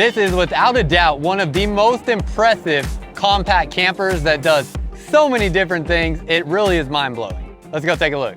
This is without a doubt one of the most impressive compact campers that does so many different things. It really is mind-blowing. Let's go take a look.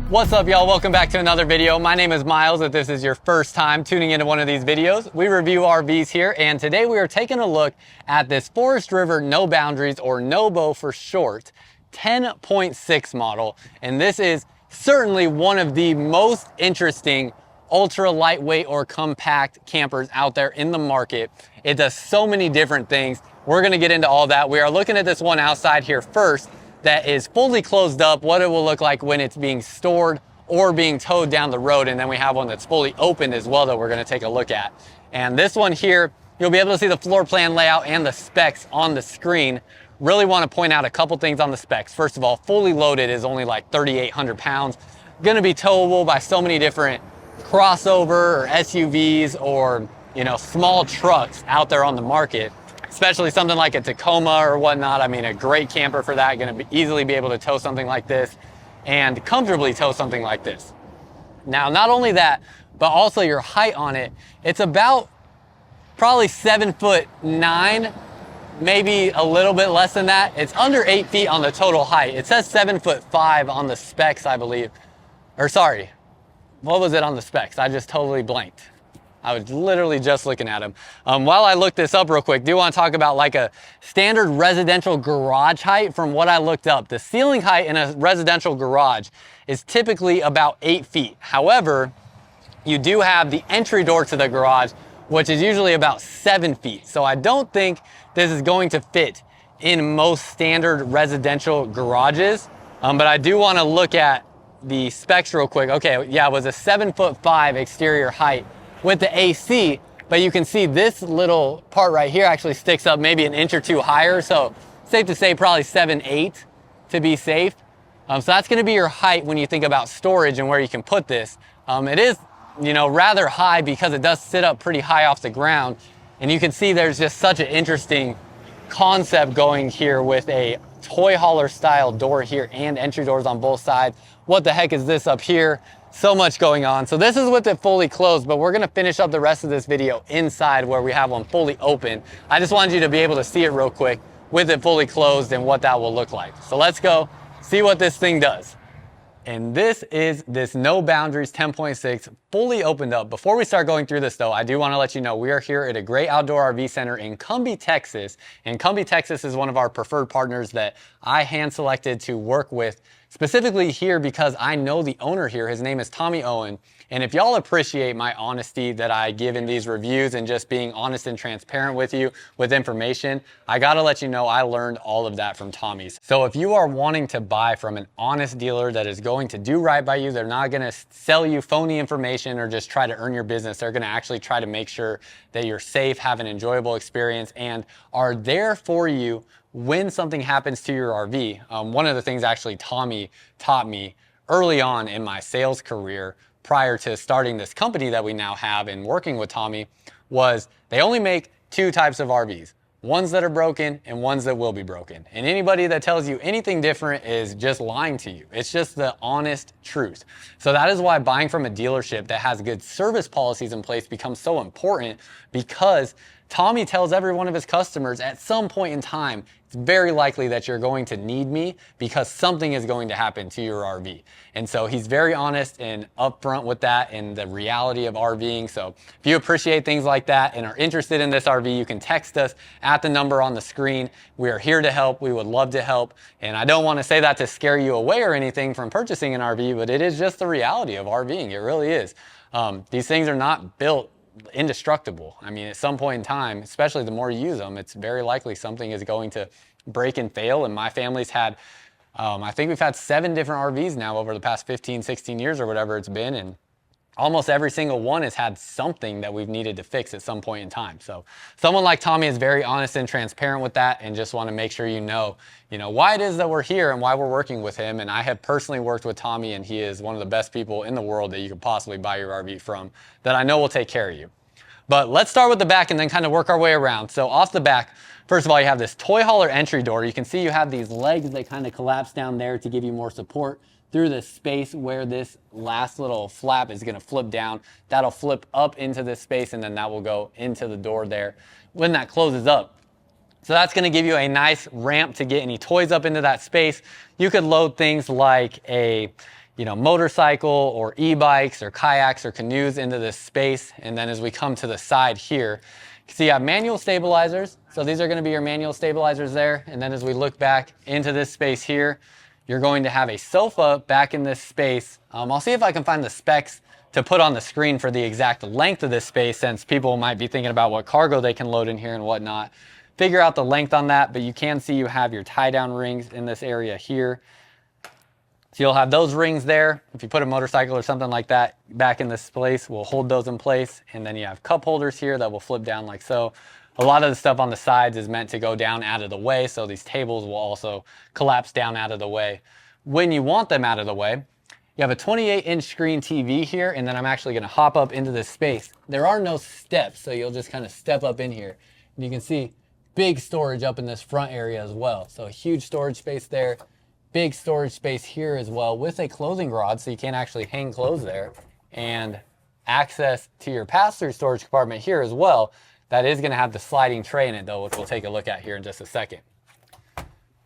What's up, y'all? Welcome back to another video. My name is Myles. If this is your first time tuning into one of these videos, we review RVs here, and today we are taking a look at this Forest River No Boundaries, or NOBO for short, 10.6 model. And this is certainly one of the most interesting ultra lightweight or compact campers out there in the market. It does so many different things. We're gonna get into all that. We are looking at this one outside here first that is fully closed up, what it will look like when it's being stored or being towed down the road. And then we have one that's fully opened as well that we're gonna take a look at. And this one here, you'll be able to see the floor plan layout and the specs on the screen. Really wanna point out a couple things on the specs. First of all, fully loaded is only like 3,800 pounds. Gonna be towable by so many different crossover or SUVs or, you know, small trucks out there on the market. Especially something like a Tacoma or whatnot. I mean, a great camper for that. Going to easily be able to tow something like this and comfortably tow something like this. Now, not only that, but also your height on it. It's about probably 7'9", maybe a little bit less than that. It's under 8 feet on the total height. It says 7'5" on the specs, I believe. Or sorry, what was it on the specs? I just totally blanked. I was literally just looking at them. While I look this up real quick, do want to talk about like a standard residential garage height. From what I looked up, the ceiling height in a residential garage is typically about 8 feet. However, you do have the entry door to the garage, which is usually about 7 feet. So I don't think this is going to fit in most standard residential garages. But I do want to look at the specs real quick. Okay, yeah, it was a 7'5" exterior height with the AC, but you can see this little part right here actually sticks up maybe an inch or two higher. So safe to say probably 7'8" to be safe. So that's gonna be your height when you think about storage and where you can put this. It is, you know, rather high because it does sit up pretty high off the ground. And you can see there's just such an interesting concept going here with a toy hauler style door here and entry doors on both sides. What the heck is this up here? So much going on. So this is with it fully closed, but we're gonna finish up the rest of this video inside where we have one fully open. I just wanted you to be able to see it real quick with it fully closed and what that will look like. So let's go see what this thing does. And this is this No Boundaries 10.6 fully opened up. Before we start going through this though, I do want to let you know we are here at a great outdoor RV center in Cumbie, Texas. And Cumbie, Texas is one of our preferred partners that I hand selected to work with specifically here because I know the owner here. His name is Tommy Owen. And if y'all appreciate my honesty that I give in these reviews and just being honest and transparent with you with information, I gotta let you know I learned all of that from Tommy's. So if you are wanting to buy from an honest dealer that is going to do right by you, they're not gonna sell you phony information or just try to earn your business. They're gonna actually try to make sure that you're safe, have an enjoyable experience, and are there for you when something happens to your RV. One of the things actually Tommy taught me early on in my sales career prior to starting this company that we now have and working with Tommy was they only make two types of RVs. Ones that are broken and ones that will be broken. And anybody that tells you anything different is just lying to you. It's just the honest truth. So that is why buying from a dealership that has good service policies in place becomes so important, because Tommy tells every one of his customers at some point in time, it's very likely that you're going to need me because something is going to happen to your RV. And so he's very honest and upfront with that and the reality of RVing. So if you appreciate things like that and are interested in this RV, you can text us at the number on the screen. We are here to help. We would love to help. And I don't want to say that to scare you away or anything from purchasing an RV, but it is just the reality of RVing. It really is. These things are not built indestructible. I mean, at some point in time, especially the more you use them, it's very likely something is going to break and fail. And my family's had, I think we've had 7 different RVs now over the past 15, 16 years or whatever it's been. And almost every single one has had something that we've needed to fix at some point in time. So someone like Tommy is very honest and transparent with that, and just want to make sure you know why it is that we're here and why we're working with him. And I have personally worked with Tommy, and he is one of the best people in the world that you could possibly buy your RV from, that I know will take care of you. But let's start with the back and then kind of work our way around. So off the back, first of all, you have this toy hauler entry door. You can see you have these legs that kind of collapse down there to give you more support through this space where this last little flap is going to flip down. That'll flip up into this space, and then that will go into the door there when that closes up. So that's going to give you a nice ramp to get any toys up into that space. You could load things like a motorcycle or e-bikes or kayaks or canoes into this space. And then as we come to the side here, you see you have manual stabilizers. So these are going to be your manual stabilizers there. And then as we look back into this space here, you're going to have a sofa back in this space. I'll see if I can find the specs to put on the screen for the exact length of this space, since people might be thinking about what cargo they can load in here and whatnot. Figure out the length on that, but you can see you have your tie down rings in this area here. So you'll have those rings there. If you put a motorcycle or something like that back in this place, we'll hold those in place. And then you have cup holders here that will flip down like so. A lot of the stuff on the sides is meant to go down out of the way, so these tables will also collapse down out of the way. When you want them out of the way, you have a 28-inch screen TV here, and then I'm actually gonna hop up into this space. There are no steps, so you'll just kind of step up in here. And you can see big storage up in this front area as well. So a huge storage space there. Big storage space here as well with a clothing rod, so you can't actually hang clothes there, and access to your pass-through storage compartment here as well. That is going to have the sliding tray in it though, which we'll take a look at here in just a second.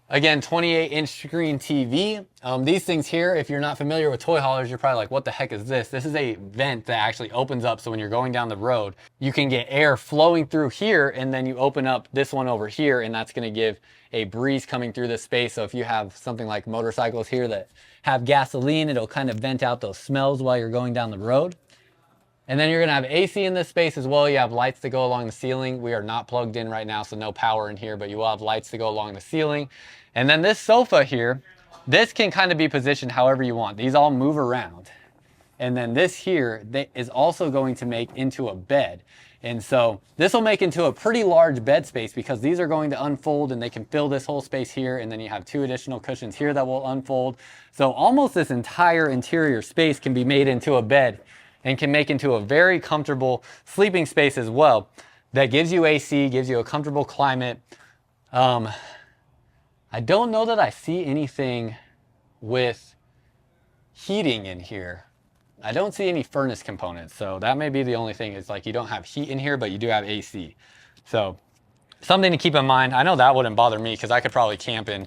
Again, 28-inch screen TV. These things here, if you're not familiar with toy haulers, you're probably like, what the heck is this? This is a vent that actually opens up, so when you're going down the road, you can get air flowing through here, and then you open up this one over here, and that's going to give a breeze coming through this space. So if you have something like motorcycles here that have gasoline, it'll kind of vent out those smells while you're going down the road. And then you're going to have AC in this space as well. You have lights that go along the ceiling. We are not plugged in right now, so no power in here, but you will have lights to go along the ceiling. And then this sofa here, this can kind of be positioned however you want. These all move around. And then this here is also going to make into a bed. And so this will make into a pretty large bed space, because these are going to unfold and they can fill this whole space here. And then you have 2 additional cushions here that will unfold. So almost this entire interior space can be made into a bed and can make into a very comfortable sleeping space as well. That gives you AC, gives you a comfortable climate. I don't know that I see anything with heating in here. I don't see any furnace components, so that may be the only thing. Is like you don't have heat in here, but you do have AC. So something to keep in mind. I know that wouldn't bother me, because I could probably camp in,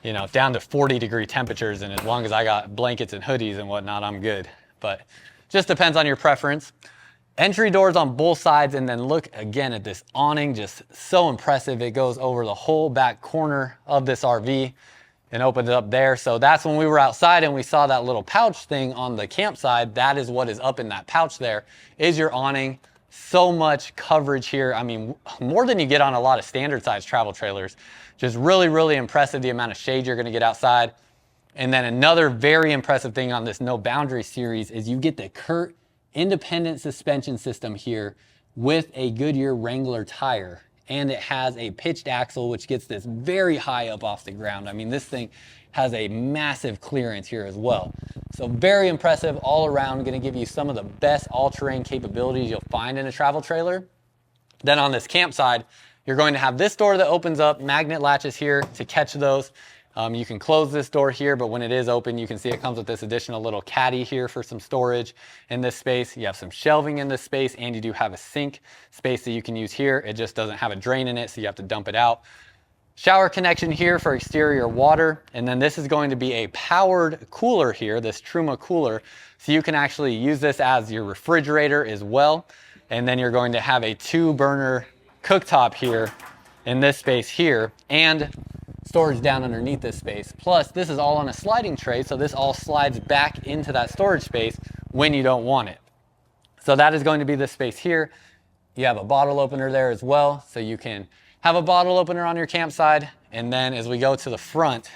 down to 40-degree temperatures, and as long as I got blankets and hoodies and whatnot, I'm good. But just depends on your preference. Entry doors on both sides, and then look again at this awning, just so impressive. It goes over the whole back corner of this RV and opens it up there. So that's when we were outside and we saw that little pouch thing on the campsite. That is what is up in that pouch there, is your awning. So much coverage here. I mean, more than you get on a lot of standard size travel trailers. Just really, really impressive, the amount of shade you're gonna get outside. And then another very impressive thing on this No Boundary series is you get the CURT independent suspension system here with a Goodyear Wrangler tire. And it has a pitched axle, which gets this very high up off the ground. I mean, this thing has a massive clearance here as well. So very impressive all around, gonna give you some of the best all-terrain capabilities you'll find in a travel trailer. Then on this campsite, you're going to have this door that opens up, magnet latches here to catch those. You can close this door here, but when it is open, you can see it comes with this additional little caddy here for some storage in this space. You have some shelving in this space, and you do have a sink space that you can use here. It just doesn't have a drain in it, so you have to dump it out. Shower connection here for exterior water. And then this is going to be a powered cooler here, this Truma cooler. So you can actually use this as your refrigerator as well. And then you're going to have a 2-burner cooktop here in this space here, and storage down underneath this space. Plus, this is all on a sliding tray, so this all slides back into that storage space when you don't want it. So that is going to be this space here. You have a bottle opener there as well, so you can have a bottle opener on your campsite. And then as we go to the front,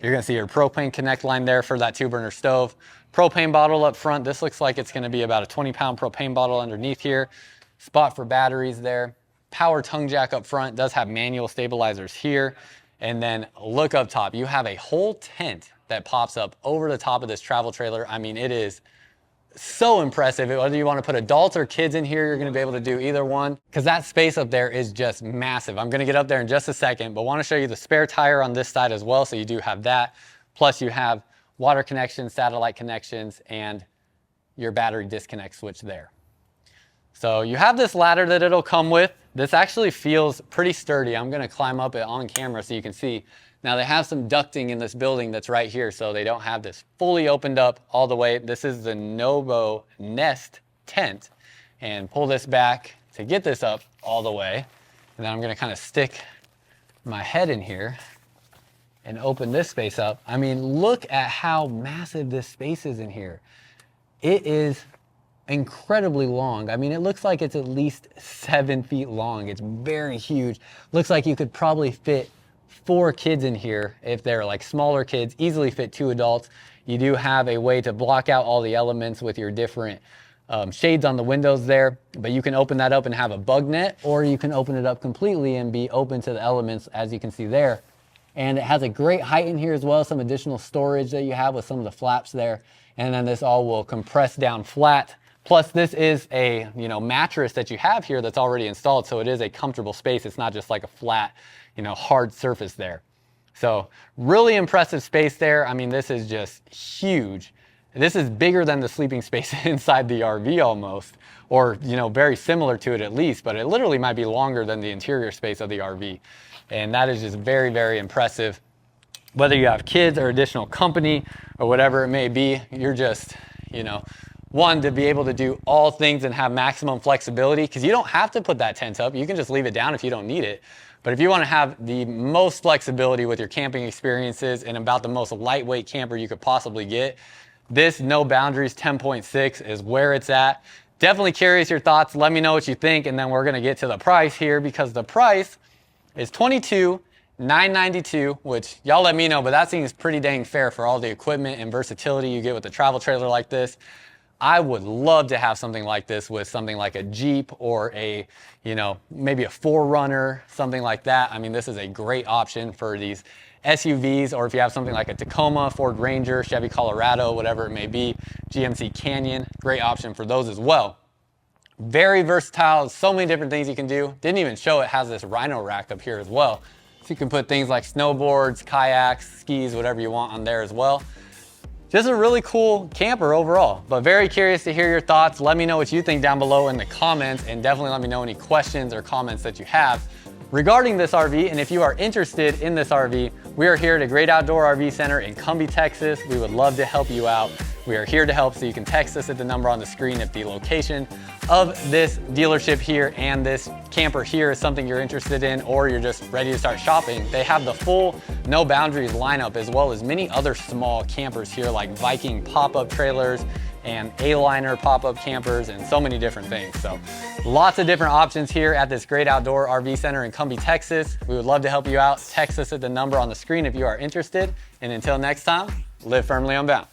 you're gonna see your propane connect line there for that 2-burner stove. Propane bottle up front. This looks like it's gonna be about a 20-pound propane bottle underneath here. Spot for batteries there. Power tongue jack up front, does have manual stabilizers here. And then look up top, you have a whole tent that pops up over the top of this travel trailer. I mean, it is so impressive. Whether you want to put adults or kids in here, you're going to be able to do either one, because that space up there is just massive. I'm going to get up there in just a second, but want to show you the spare tire on this side as well. So you do have that. Plus you have water connections, satellite connections, and your battery disconnect switch there. So you have this ladder that it'll come with. This actually feels pretty sturdy. I'm going to climb up it on camera so you can see. Now they have some ducting in this building that's right here, so they don't have this fully opened up all the way. This is the Nobo Nest tent, and pull this back to get this up all the way. And then I'm going to kind of stick my head in here and open this space up. I mean, look at how massive this space is in here. It is incredibly long. I mean, it looks like it's at least 7 feet long. It's very huge. Looks like you could probably fit 4 kids in here. If they're like smaller kids, easily fit 2 adults. You do have a way to block out all the elements with your different shades on the windows there, but you can open that up and have a bug net, or you can open it up completely and be open to the elements, as you can see there. And it has a great height in here as well, some additional storage that you have with some of the flaps there. And then this all will compress down flat. Plus this is a mattress that you have here that's already installed, so it is a comfortable space. It's not just like a flat, hard surface there. So really impressive space there. I mean, this is just huge. This is bigger than the sleeping space inside the RV almost, or very similar to it at least, but it literally might be longer than the interior space of the RV. And that is just very, very impressive. Whether you have kids or additional company or whatever it may be, you're just, one, to be able to do all things and have maximum flexibility, because you don't have to put that tent up. You can just leave it down if you don't need it. But if you want to have the most flexibility with your camping experiences and about the most lightweight camper you could possibly get, this No Boundaries 10.6 is where it's at. Definitely curious your thoughts. Let me know what you think, and then we're going to get to the price here, because the price is $22,992, which y'all let me know, but that seems pretty dang fair for all the equipment and versatility you get with a travel trailer like this. I would love to have something like this with something like a Jeep or a, maybe a 4Runner, something like that. I mean, this is a great option for these SUVs, or if you have something like a Tacoma, Ford Ranger, Chevy Colorado, whatever it may be, GMC Canyon, great option for those as well. Very versatile, so many different things you can do. Didn't even show it has this Rhino rack up here as well. So you can put things like snowboards, kayaks, skis, whatever you want on there as well. Just a really cool camper overall, but very curious to hear your thoughts. Let me know what you think down below in the comments, and definitely let me know any questions or comments that you have regarding this RV. And if you are interested in this RV, we are here at a Great Outdoor RV Center in Cumbie, Texas. We would love to help you out. We are here to help, so you can text us at the number on the screen if the location of this dealership here and this camper here is something you're interested in, or you're just ready to start shopping. They have the full No Boundaries lineup, as well as many other small campers here, like Viking pop-up trailers and A-liner pop-up campers, and so many different things. So lots of different options here at this Great Outdoor RV Center in Cumbie, Texas. We would love to help you out. Text us at the number on the screen if you are interested. And until next time, live firmly unbound.